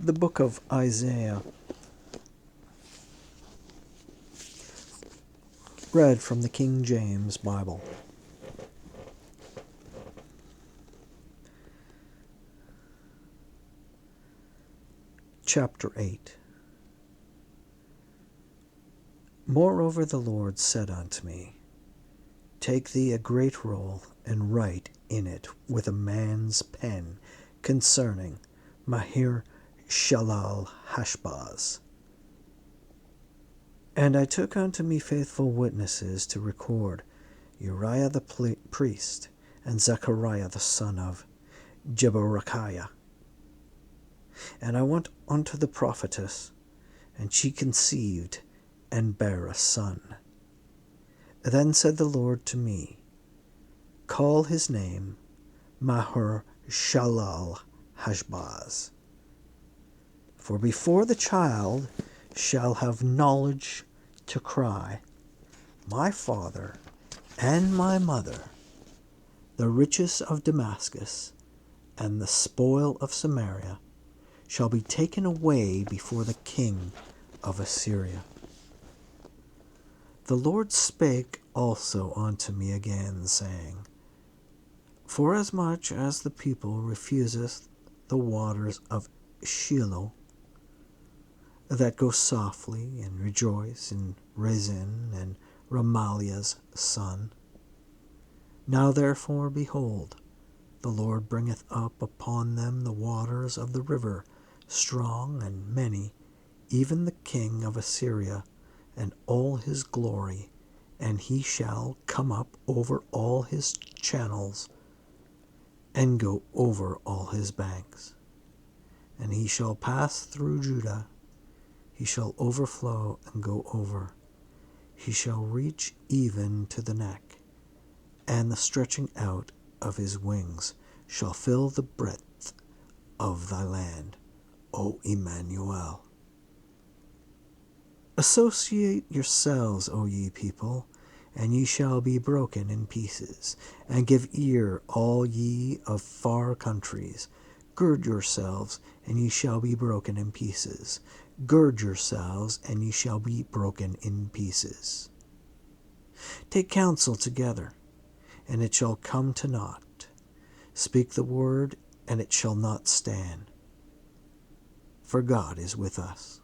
The book of Isaiah, read from the King James Bible. Chapter 8. Moreover the Lord said unto me, Take thee a great roll, and write in it with a man's pen concerning Mahir Shalal Hashbaz. And I took unto me faithful witnesses to record Uriah the priest, and Zechariah the son of Jeberechiah. And I went unto the prophetess, and she conceived, and bare a son. Then said the Lord to me, Call his name Mahir Shalal Hashbaz. For before the child shall have knowledge to cry, My father and my mother, the riches of Damascus and the spoil of Samaria shall be taken away before the king of Assyria. The Lord spake also unto me again, saying, Forasmuch as the people refuseth the waters of Shiloh, that go softly, and rejoice in Rezin and Remaliah's son. Now therefore, behold, the Lord bringeth up upon them the waters of the river, strong and many, even the king of Assyria, and all his glory, and he shall come up over all his channels, and go over all his banks. And he shall pass through Judah, he shall overflow and go over, he shall reach even to the neck, and the stretching out of his wings shall fill the breadth of thy land, O Emmanuel. Associate yourselves, O ye people, and ye shall be broken in pieces, and give ear, all ye of far countries. Gird yourselves, and ye shall be broken in pieces. Gird yourselves, and ye shall be broken in pieces. Take counsel together, and it shall come to naught. Speak the word, and it shall not stand. For God is with us.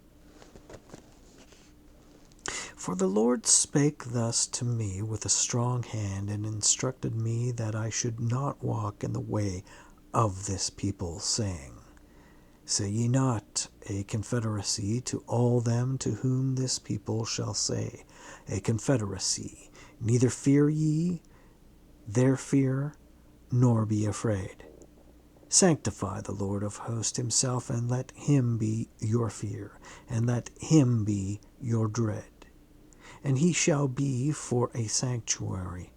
For the Lord spake thus to me with a strong hand, and instructed me that I should not walk in the way of this people, saying, Say ye not a confederacy to all them to whom this people shall say a confederacy, neither fear ye their fear, nor be afraid. Sanctify the Lord of hosts himself, and let him be your fear, and let him be your dread. And he shall be for a sanctuary,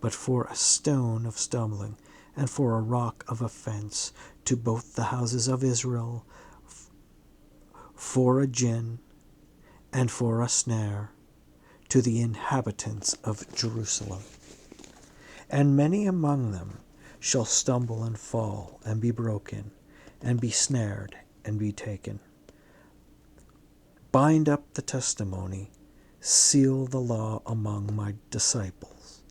but for a stone of stumbling, and for a rock of offense to both the houses of Israel, for a gin, and for a snare to the inhabitants of Jerusalem. And many among them shall stumble and fall, and be broken, and be snared, and be taken. Bind up the testimony, seal the law among my disciples.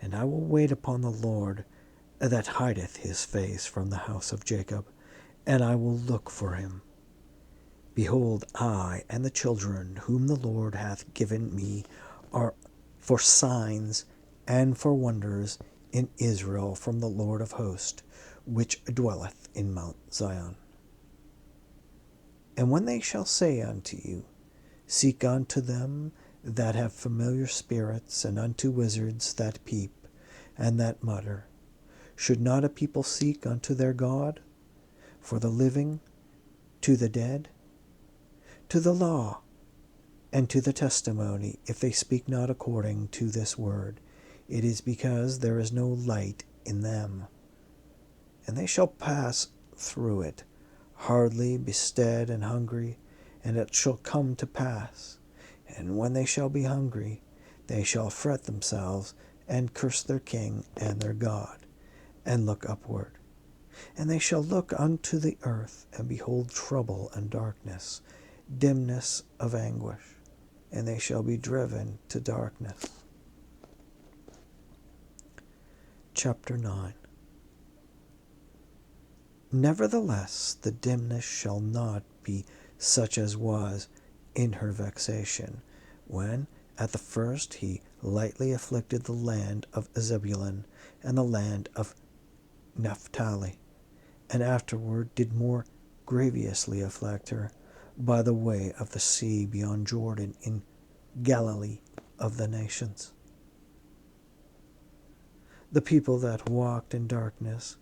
And I will wait upon the Lord that hideth his face from the house of Jacob, and I will look for him. Behold, I and the children whom the Lord hath given me are for signs and for wonders in Israel from the Lord of hosts, which dwelleth in Mount Zion. And when they shall say unto you, Seek unto them that have familiar spirits, and unto wizards that peep, and that mutter, should not a people seek unto their God? For the living, to the dead, to the law, and to the testimony, if they speak not according to this word, it is because there is no light in them. And they shall pass through it, hardly bestead and hungry, and it shall come to pass, and when they shall be hungry, they shall fret themselves, and curse their king and their God, and look upward. And they shall look unto the earth, and behold trouble and darkness, dimness of anguish, and they shall be driven to darkness. Chapter 9. Nevertheless, the dimness shall not be such as was in her vexation, when at the first he lightly afflicted the land of Zebulun and the land of Naphtali, and afterward did more grievously afflict her by the way of the sea beyond Jordan in Galilee of the nations. The people that walked in darkness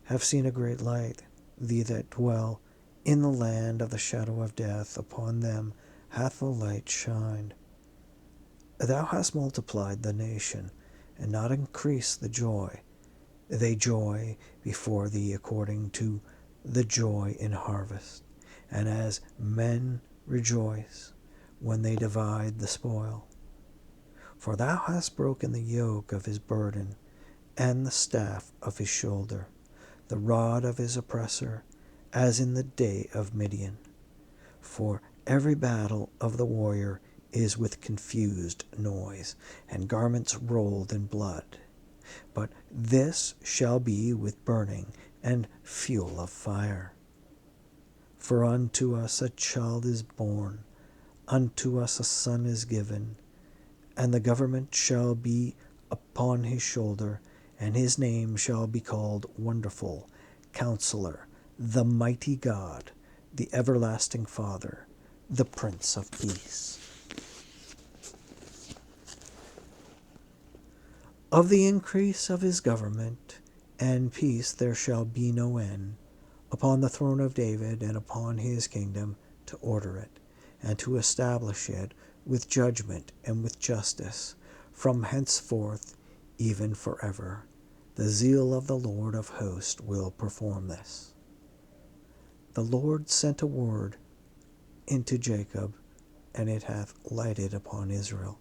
have seen a great light. They that dwell in the land of the shadow of death, upon them hath the light shined. Thou hast multiplied the nation, and not increased the joy. They joy before thee according to the joy in harvest, and as men rejoice when they divide the spoil. For thou hast broken the yoke of his burden, and the staff of his shoulder, the rod of his oppressor, as in the day of Midian. For every battle of the warrior is with confused noise, and garments rolled in blood. But this shall be with burning and fuel of fire. For unto us a child is born, unto us a son is given, and the government shall be upon his shoulder, and his name shall be called Wonderful, Counselor, the Mighty God, the Everlasting Father, the Prince of Peace. Of the increase of his government and peace there shall be no end, upon the throne of David and upon his kingdom, to order it, and to establish it with judgment and with justice, from henceforth even forever. The zeal of the Lord of hosts will perform this. The Lord sent a word into Jacob, and it hath lighted upon Israel.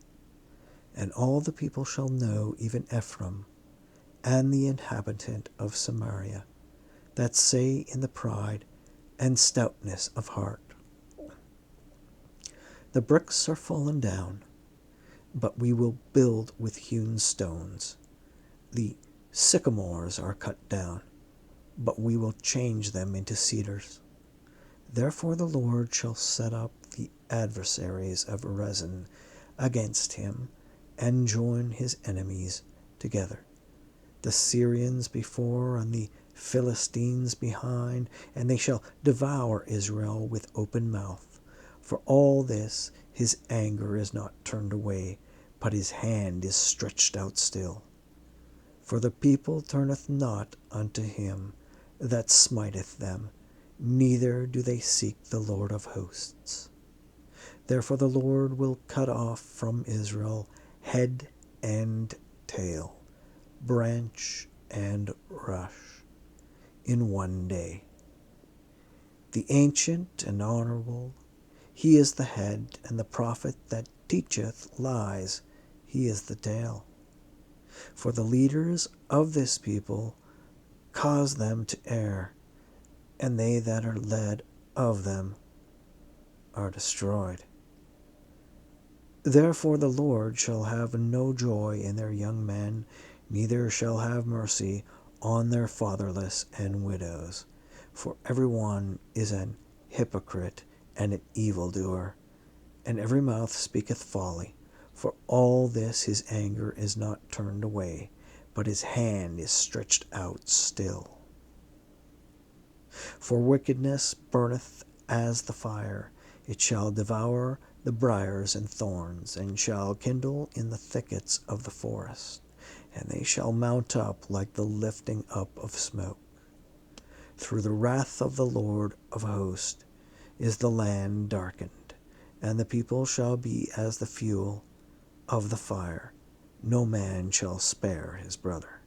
And all the people shall know, even Ephraim, and the inhabitant of Samaria, that say in the pride and stoutness of heart, the bricks are fallen down, but we will build with hewn stones. The sycamores are cut down, but we will change them into cedars. Therefore the Lord shall set up the adversaries of Rezin against him, and join his enemies together, the Syrians before and the Philistines behind, and they shall devour Israel with open mouth. For all this his anger is not turned away, but his hand is stretched out still. For the people turneth not unto him that smiteth them, neither do they seek the Lord of hosts. Therefore the Lord will cut off from Israel head and tail, branch and rush, in one day. The ancient and honorable, he is the head, and the prophet that teacheth lies, he is the tail. For the leaders of this people cause them to err, and they that are led of them are destroyed. Therefore the Lord shall have no joy in their young men, neither shall have mercy on their fatherless and widows. For every one is an hypocrite and an evildoer, and every mouth speaketh folly. For all this his anger is not turned away, but his hand is stretched out still. For wickedness burneth as the fire, it shall devour the briars and thorns, and shall kindle in the thickets of the forest, and they shall mount up like the lifting up of smoke. Through the wrath of the Lord of hosts is the land darkened, and the people shall be as the fuel of the fire. No man shall spare his brother.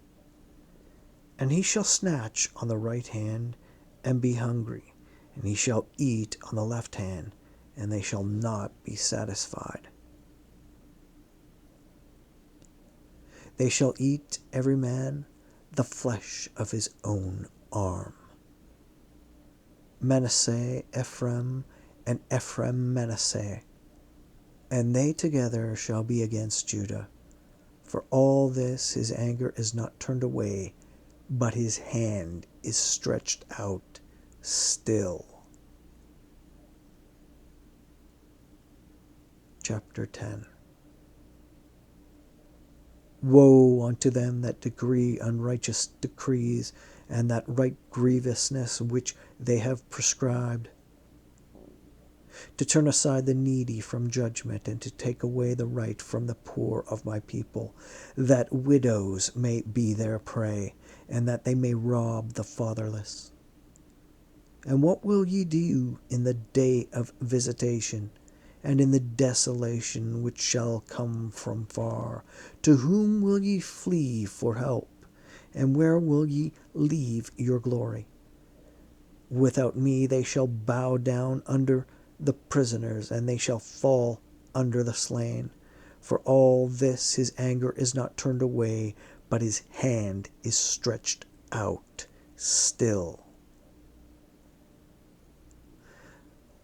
And he shall snatch on the right hand and be hungry, and he shall eat on the left hand, and they shall not be satisfied. They shall eat every man the flesh of his own arm. Manasseh, Ephraim, and Ephraim, Manasseh, and they together shall be against Judah. For all this his anger is not turned away, but his hand is stretched out still. Chapter 10. Woe unto them that decree unrighteous decrees, and that write grievousness which they have prescribed, to turn aside the needy from judgment, and to take away the right from the poor of my people, that widows may be their prey, and that they may rob the fatherless. And what will ye do in the day of visitation, and in the desolation which shall come from far? To whom will ye flee for help, and where will ye leave your glory? Without me they shall bow down under the prisoners, and they shall fall under the slain. For all this his anger is not turned away, but his hand is stretched out still.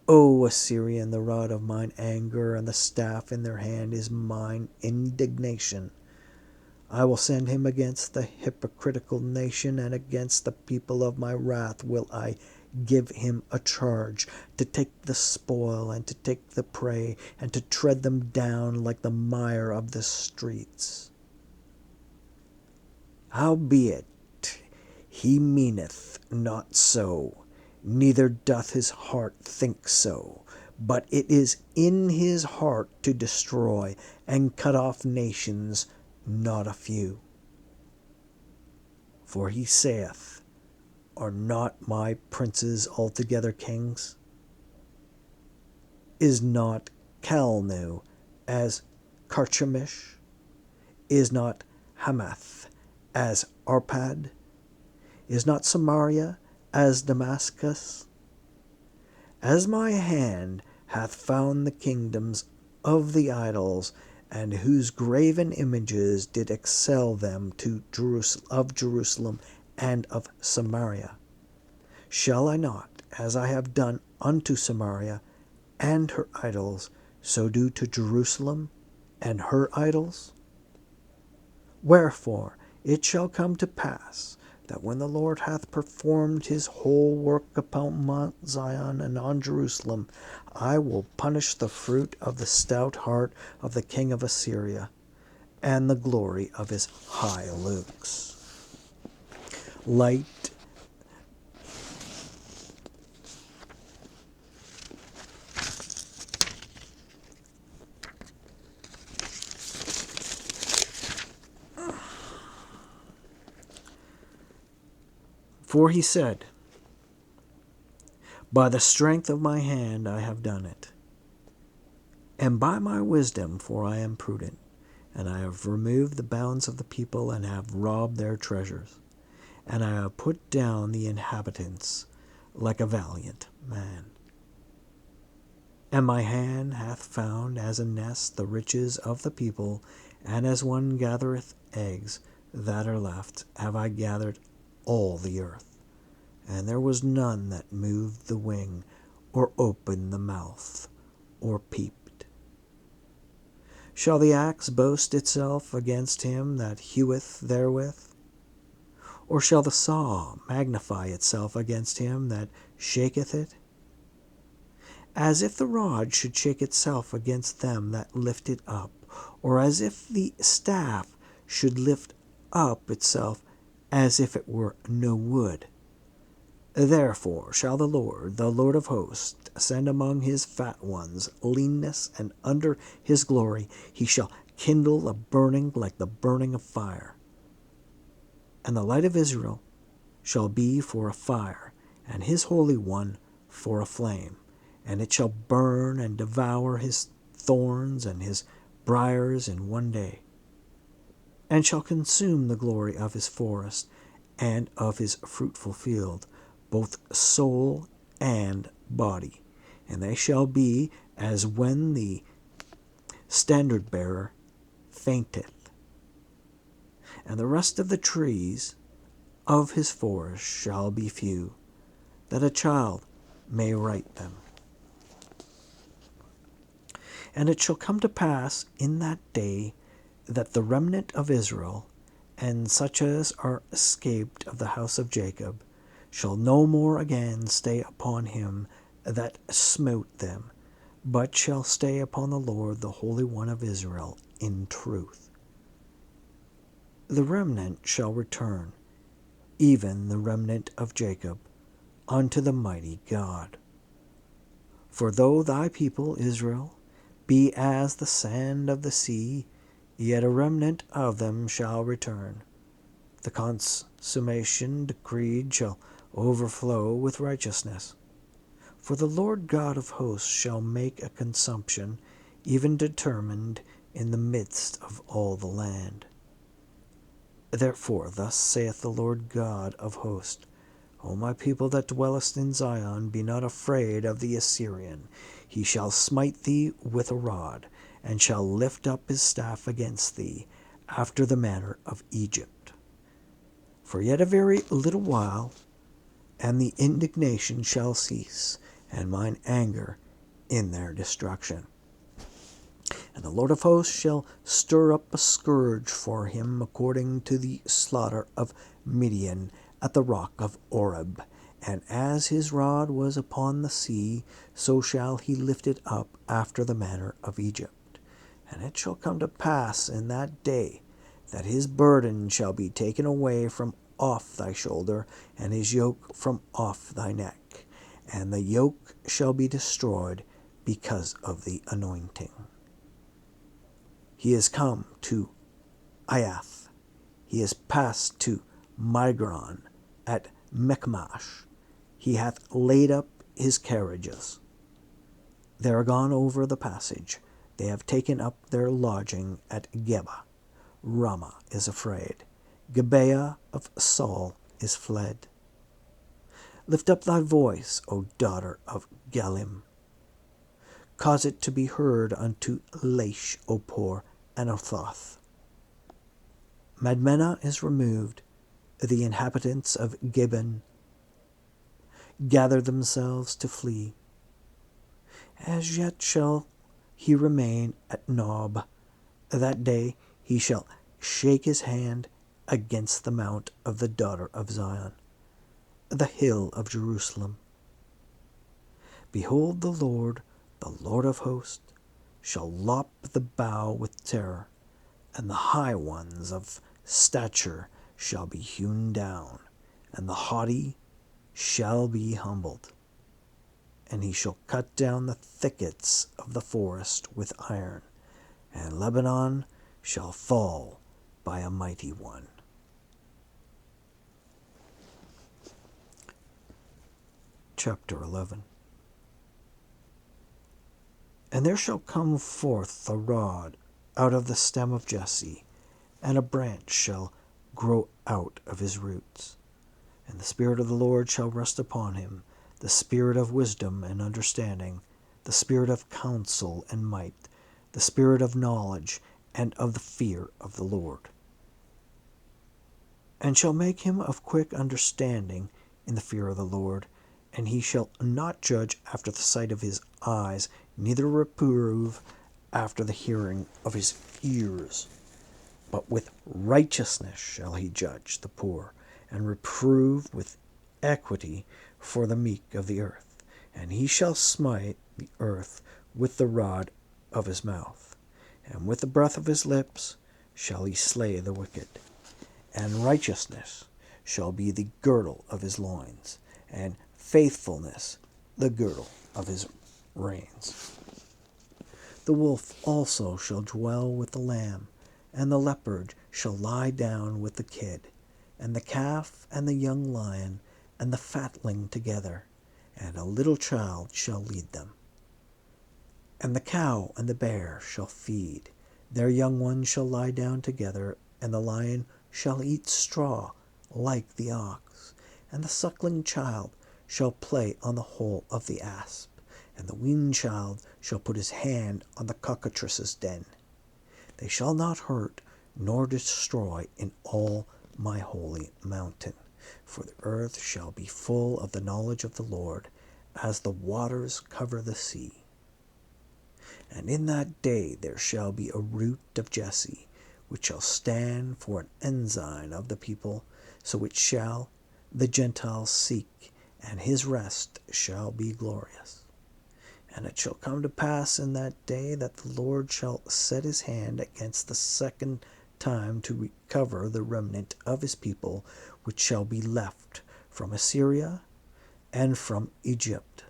O Assyrian, the rod of mine anger, and the staff in their hand is mine indignation. I will send him against the hypocritical nation, and against the people of my wrath will I give him a charge, to take the spoil, and to take the prey, and to tread them down like the mire of the streets. Howbeit he meaneth not so, neither doth his heart think so, but it is in his heart to destroy and cut off nations, not a few. For he saith, Are not my princes altogether kings? Is not Calno as Carchemish? Is not Hamath as Arpad? Is not Samaria as Damascus? As my hand hath found the kingdoms of the idols, and whose graven images did excel them of Jerusalem and of Samaria, shall I not, as I have done unto Samaria and her idols, so do to Jerusalem and her idols? Wherefore it shall come to pass, that when the Lord hath performed his whole work upon Mount Zion and on Jerusalem, I will punish the fruit of the stout heart of the king of Assyria, and the glory of his high looks. Light For he said, By the strength of my hand I have done it, and by my wisdom, for I am prudent, and I have removed the bounds of the people, and have robbed their treasures, and I have put down the inhabitants like a valiant man. And my hand hath found as a nest the riches of the people, and as one gathereth eggs that are left, have I gathered all the earth, and there was none that moved the wing, or opened the mouth, or peeped. Shall the axe boast itself against him that heweth therewith? Or shall the saw magnify itself against him that shaketh it? As if the rod should shake itself against them that lift it up, or as if the staff should lift up itself, as if it were no wood. Therefore shall the Lord of hosts, send among his fat ones leanness, and under his glory he shall kindle a burning like the burning of fire. And the light of Israel shall be for a fire, and his Holy One for a flame, and it shall burn and devour his thorns and his briars in one day, and shall consume the glory of his forest and of his fruitful field, both soul and body. And they shall be as when the standard-bearer fainteth. And the rest of the trees of his forest shall be few, that a child may write them. And it shall come to pass in that day that the remnant of Israel, and such as are escaped of the house of Jacob, shall no more again stay upon him that smote them, but shall stay upon the Lord, the Holy One of Israel, in truth. The remnant shall return, even the remnant of Jacob, unto the mighty God. For though thy people Israel be as the sand of the sea, yet a remnant of them shall return. The consummation decreed shall overflow with righteousness. For the Lord God of hosts shall make a consumption, even determined in the midst of all the land. Therefore thus saith the Lord God of hosts, O my people that dwellest in Zion, be not afraid of the Assyrian. He shall smite thee with a rod, and shall lift up his staff against thee, after the manner of Egypt. For yet a very little while, and the indignation shall cease, and mine anger in their destruction. And the Lord of hosts shall stir up a scourge for him according to the slaughter of Midian at the rock of Oreb. And as his rod was upon the sea, so shall he lift it up after the manner of Egypt. And it shall come to pass in that day that his burden shall be taken away from off thy shoulder, and his yoke from off thy neck. And the yoke shall be destroyed because of the anointing. He is come to Iath. He is passed to Migron at Michmash. He hath laid up his carriages. They are gone over the passage. They have taken up their lodging at Geba. Ramah is afraid. Gibeah of Saul is fled. Lift up thy voice, O daughter of Galim. Cause it to be heard unto Laish, O poor Anathoth. Madmenah is removed. The inhabitants of Gibeon gather themselves to flee. As yet shall he remain at Nob. That day he shall shake his hand against the mount of the daughter of Zion, the hill of Jerusalem. Behold, the Lord of hosts, shall lop the bough with terror, and the high ones of stature shall be hewn down, and the haughty shall be humbled. And he shall cut down the thickets of the forest with iron, and Lebanon shall fall by a mighty one. Chapter 11. And there shall come forth a rod out of the stem of Jesse, and a branch shall grow out of his roots. And the Spirit of the Lord shall rest upon him, the Spirit of wisdom and understanding, the Spirit of counsel and might, the Spirit of knowledge and of the fear of the Lord. And shall make him of quick understanding in the fear of the Lord, and he shall not judge after the sight of his eyes, neither reprove after the hearing of his ears. But with righteousness shall he judge the poor, and reprove with equity for the meek of the earth. And he shall smite the earth with the rod of his mouth, and with the breath of his lips shall he slay the wicked. And righteousness shall be the girdle of his loins, and faithfulness the girdle of his reins. The wolf also shall dwell with the lamb, and the leopard shall lie down with the kid, and the calf and the young lion and the fatling together, and a little child shall lead them. And the cow and the bear shall feed, their young ones shall lie down together, and the lion shall eat straw like the ox, and the suckling child shall play on the hole of the asp, and the weaned child shall put his hand on the cockatrice's den. They shall not hurt nor destroy in all my holy mountain, For the earth shall be full of the knowledge of the Lord, as the waters cover the sea. And in that day there shall be a root of Jesse, which shall stand for an ensign of the people, so it shall the Gentiles seek, and his rest shall be glorious. And it shall come to pass in that day that the Lord shall set his hand against the second time to recover the remnant of his people, which shall be left from Assyria, and from Egypt,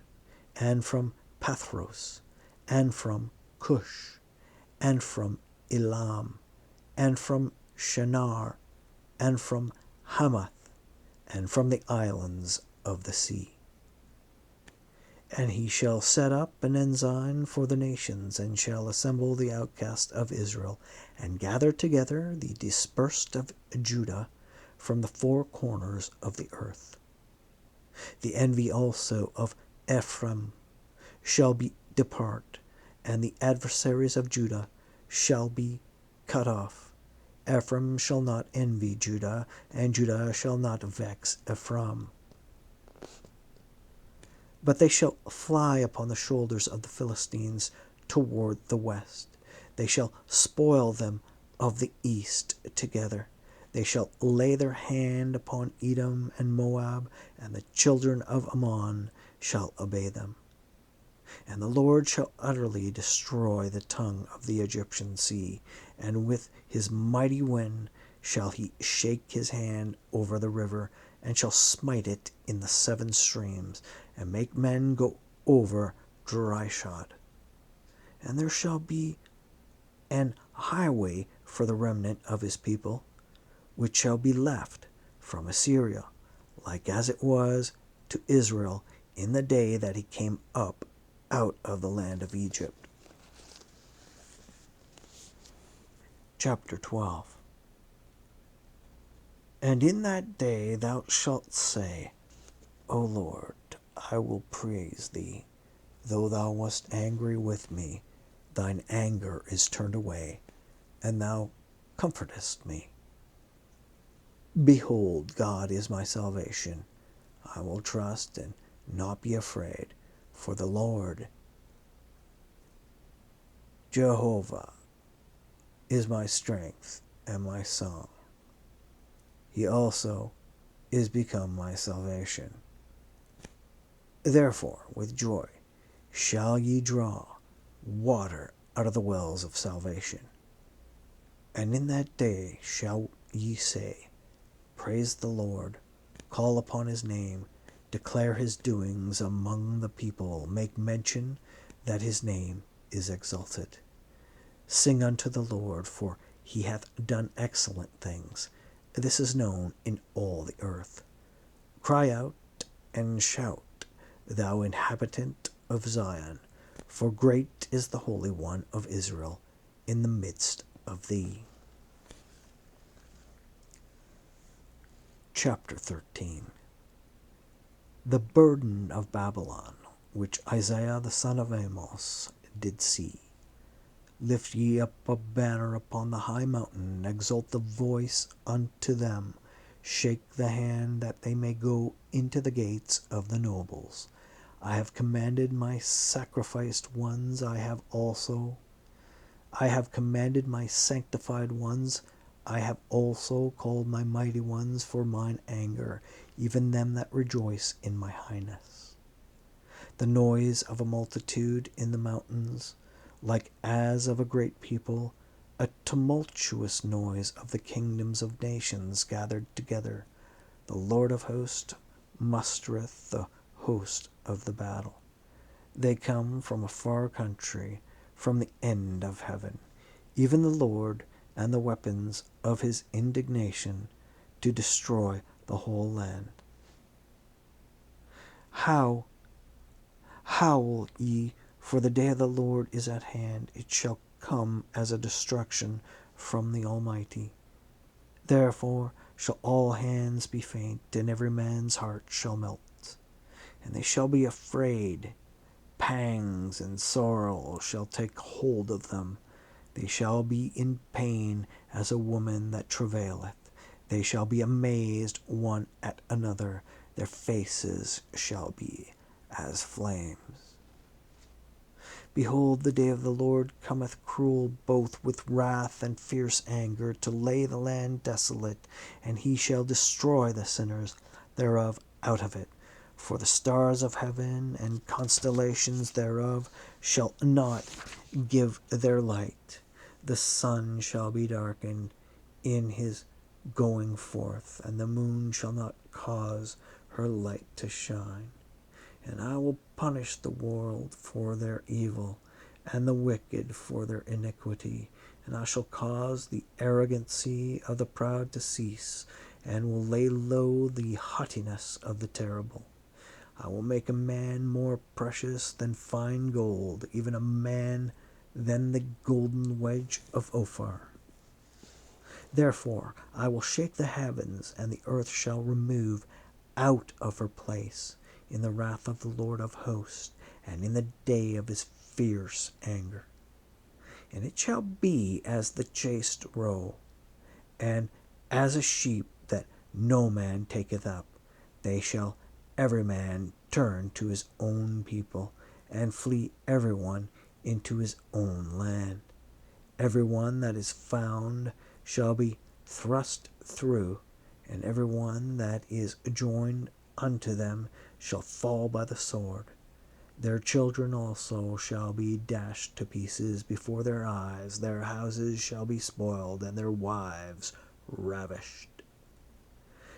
and from Pathros, and from Cush, and from Elam, and from Shinar, and from Hamath, and from the islands of the sea. And he shall set up an ensign for the nations, and shall assemble the outcast of Israel, and gather together the dispersed of Judah from the four corners of the earth. The envy also of Ephraim shall be depart, and the adversaries of Judah shall be cut off. Ephraim shall not envy Judah, and Judah shall not vex Ephraim. But they shall fly upon the shoulders of the Philistines toward the west. They shall spoil them of the east together. They shall lay their hand upon Edom and Moab, and the children of Ammon shall obey them. And the Lord shall utterly destroy the tongue of the Egyptian sea, and with his mighty wind shall he shake his hand over the river, and shall smite it in the seven streams, and make men go over dryshod. And there shall be an highway for the remnant of his people, which shall be left from Assyria, like as it was to Israel in the day that he came up out of the land of Egypt. Chapter 12. And in that day thou shalt say, O Lord, I will praise thee. Though thou wast angry with me, thine anger is turned away, and thou comfortest me. Behold, God is my salvation. I will trust and not be afraid, for the Lord Jehovah is my strength and my song. He also is become my salvation. Therefore, with joy shall ye draw water out of the wells of salvation. And in that day shall ye say, Praise the Lord, call upon his name, declare his doings among the people, make mention that his name is exalted. Sing unto the Lord, for he hath done excellent things. This is known in all the earth. Cry out and shout, thou inhabitant of Zion, for great is the Holy One of Israel in the midst of thee. Chapter 13. The burden of Babylon, which Isaiah the son of Amos did see. Lift ye up a banner upon the high mountain, exalt the voice unto them, shake the hand that they may go into the gates of the nobles. I have commanded my sacrificed ones, I have commanded my sanctified ones, I have also called my mighty ones for mine anger, even them that rejoice in my highness. The noise of a multitude in the mountains, like as of a great people, a tumultuous noise of the kingdoms of nations gathered together. The Lord of hosts mustereth the host of the battle. They come from a far country, from the end of heaven, even the Lord and the weapons of his indignation, to destroy the whole land. Howl ye, for the day of the Lord is at hand. It shall come as a destruction from the Almighty. Therefore shall all hands be faint, and every man's heart shall melt. And they shall be afraid. Pangs and sorrow shall take hold of them. They shall be in pain as a woman that travaileth. They shall be amazed one at another, their faces shall be as flames. Behold, the day of the Lord cometh cruel, both with wrath and fierce anger, to lay the land desolate, and he shall destroy the sinners thereof out of it. For the stars of heaven and constellations thereof shall not give their light. The sun shall be darkened in his going forth, and the moon shall not cause her light to shine. And I will punish the world for their evil, and the wicked for their iniquity. And I shall cause the arrogancy of the proud to cease, and will lay low the haughtiness of the terrible. I will make a man more precious than fine gold, even a man than the golden wedge of Ophir. Therefore I will shake the heavens, and the earth shall remove out of her place in the wrath of the Lord of hosts, and in the day of his fierce anger. And it shall be as the chased roe, and as a sheep that no man taketh up. They shall every man turn to his own people, and flee every one into his own land. Every one that is found shall be thrust through, and every one that is joined unto them shall fall by the sword. Their children also shall be dashed to pieces before their eyes. Their houses shall be spoiled, and their wives ravished.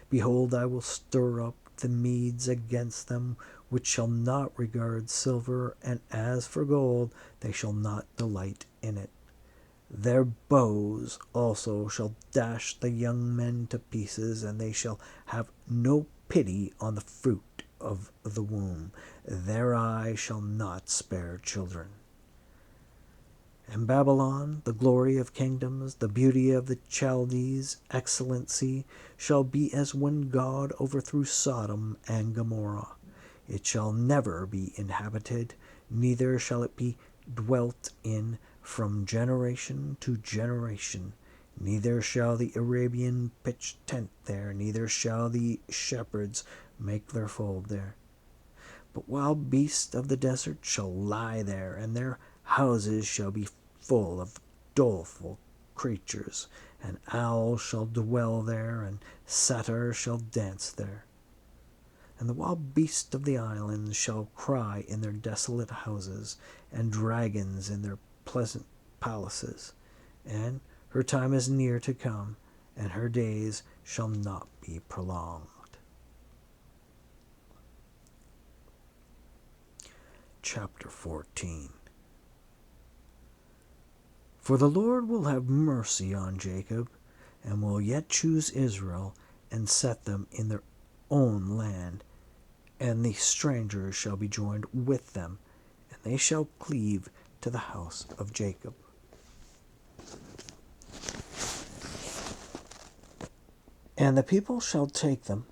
Behold, I will stir up the Medes against them, which shall not regard silver, and as for gold, they shall not delight in it. Their bows also shall dash the young men to pieces, and they shall have no pity on the fruit of the womb. Their eye shall not spare children. And Babylon, the glory of kingdoms, the beauty of the Chaldees, excellency, shall be as when God overthrew Sodom and Gomorrah. It shall never be inhabited, neither shall it be dwelt in from generation to generation. Neither shall the Arabian pitch tent there, neither shall the shepherds make their fold there. But wild beasts of the desert shall lie there, and their houses shall be full of doleful creatures. And owls shall dwell there, and satyrs shall dance there. And the wild beasts of the islands shall cry in their desolate houses, and dragons in their pleasant palaces. And her time is near to come, and her days shall not be prolonged. Chapter 14. For the Lord will have mercy on Jacob, and will yet choose Israel, and set them in their own land, and the strangers shall be joined with them, and they shall cleave to the house of Jacob. And the people shall take them,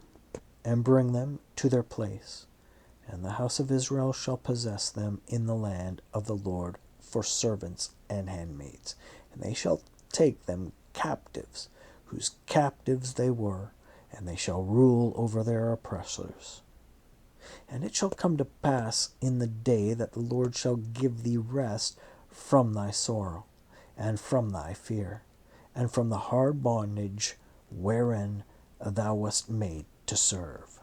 and bring them to their place, and the house of Israel shall possess them in the land of the Lord for servants and handmaids. And they shall take them captives, whose captives they were, and they shall rule over their oppressors. And it shall come to pass in the day that the Lord shall give thee rest from thy sorrow, and from thy fear, and from the hard bondage wherein thou wast made to serve,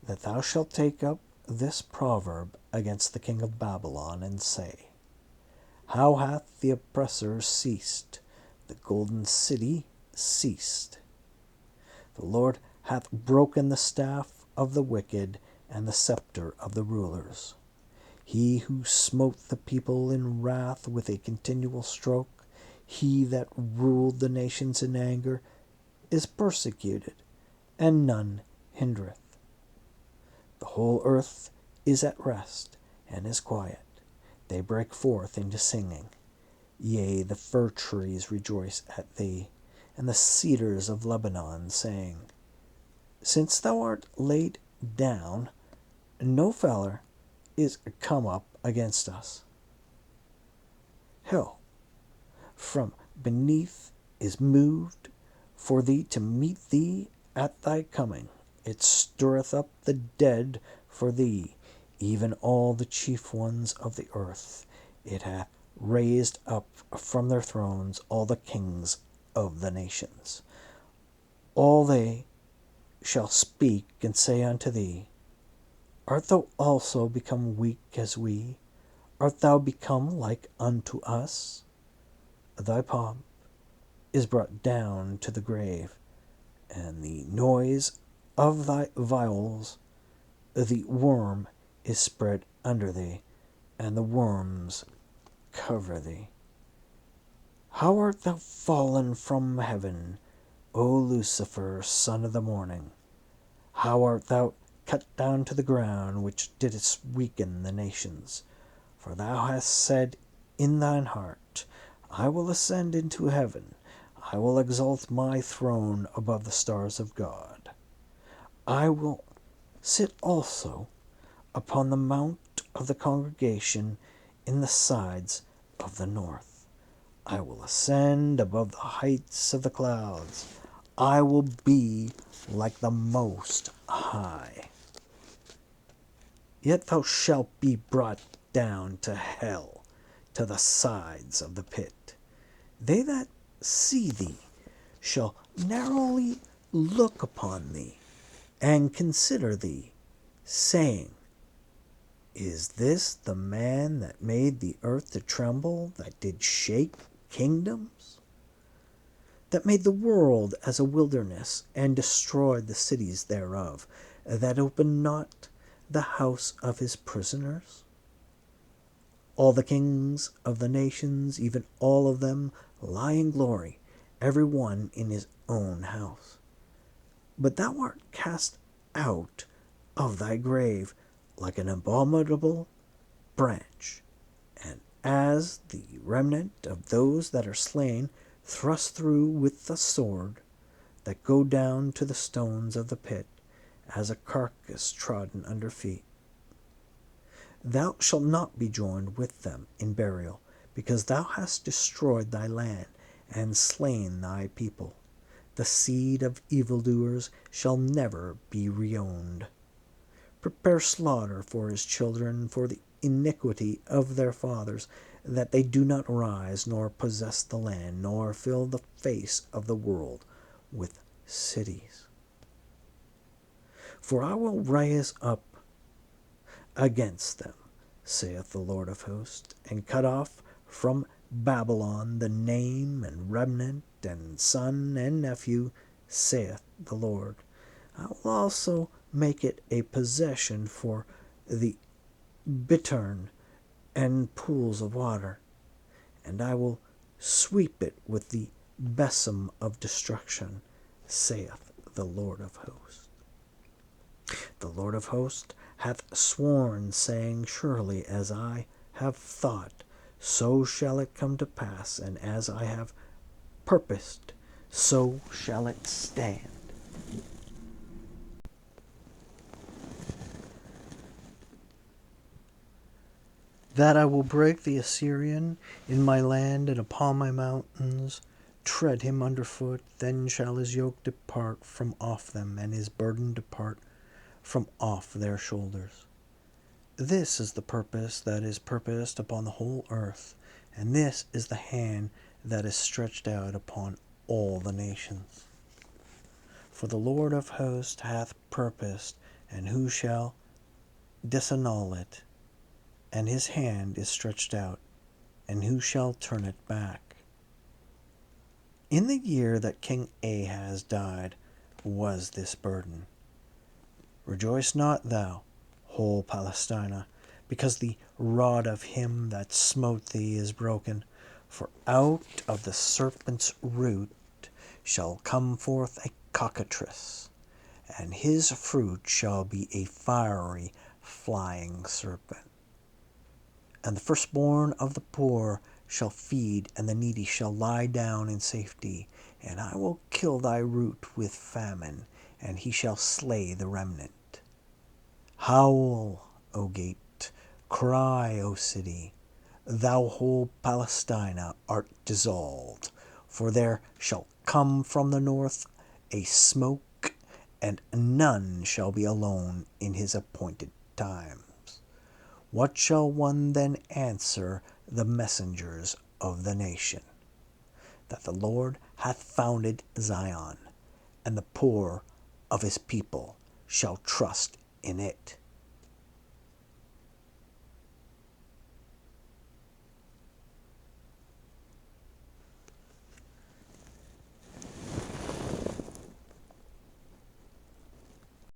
that thou shalt take up this proverb against the king of Babylon, and say, How hath the oppressor ceased? The golden city ceased. The Lord hath broken the staff of the wicked, and the scepter of the rulers. He who smote the people in wrath with a continual stroke, he that ruled the nations in anger, is persecuted, and none hindereth. The whole earth is at rest, and is quiet. They break forth into singing. Yea, the fir trees rejoice at thee, and the cedars of Lebanon, saying, Since thou art laid down, no feller is come up against us. Hell from beneath is moved, for thee to meet thee at thy coming. It stirreth up the dead for thee, even all the chief ones of the earth. It hath raised up from their thrones all the kings of the nations. All they shall speak and say unto thee, Art thou also become weak as we? Art thou become like unto us? Thy pomp is brought down to the grave, and the noise of thy viols, the worm is spread under thee, and the worms cover thee. How art thou fallen from heaven, O Lucifer, son of the morning? How art thou cut down to the ground, which didst weaken the nations? For thou hast said in thine heart, I will ascend into heaven. I will exalt my throne above the stars of God. I will sit also upon the mount of the congregation in the sides of the north. I will ascend above the heights of the clouds. I will be like the Most High. Yet thou shalt be brought down to hell, to the sides of the pit. They that see thee shall narrowly look upon thee, and consider thee, saying, Is this the man that made the earth to tremble, that did shake kingdoms? That made the world as a wilderness, and destroyed the cities thereof, that opened not the house of his prisoners? All the kings of the nations, even all of them, lie in glory, every one in his own house. But thou art cast out of thy grave like an abominable branch, and as the remnant of those that are slain, thrust through with the sword, that go down to the stones of the pit, as a carcass trodden under feet. Thou shalt not be joined with them in burial, because thou hast destroyed thy land, and slain thy people. The seed of evildoers shall never be reowned. Prepare slaughter for his children, for the iniquity of their fathers, that they do not rise, nor possess the land, nor fill the face of the world with cities. For I will rise up against them, saith the Lord of hosts, and cut off from Babylon the name and remnant and son and nephew, saith the Lord. I will also make it a possession for the bittern and pools of water, and I will sweep it with the besom of destruction, saith the Lord of hosts. The Lord of hosts hath sworn, saying, Surely as I have thought, so shall it come to pass, and as I have purposed, so shall it stand. That I will break the Assyrian in my land and upon my mountains, tread him under foot, then shall his yoke depart from off them, and his burden depart from off their shoulders. This is the purpose that is purposed upon the whole earth, and this is the hand that is stretched out upon all the nations. For the Lord of hosts hath purposed, and who shall disannul it? And his hand is stretched out, and who shall turn it back? In the year that King Ahaz died was this burden. Rejoice not thou, whole Palestina, because the rod of him that smote thee is broken. For out of the serpent's root shall come forth a cockatrice, and his fruit shall be a fiery flying serpent. And the firstborn of the poor shall feed, and the needy shall lie down in safety. And I will kill thy root with famine, and he shall slay the remnant. Howl, O gate, cry, O city, thou whole Palestina art dissolved, for there shall come from the north a smoke, and none shall be alone in his appointed times. What shall one then answer the messengers of the nation? That the Lord hath founded Zion, and the poor of his people shall trust in it.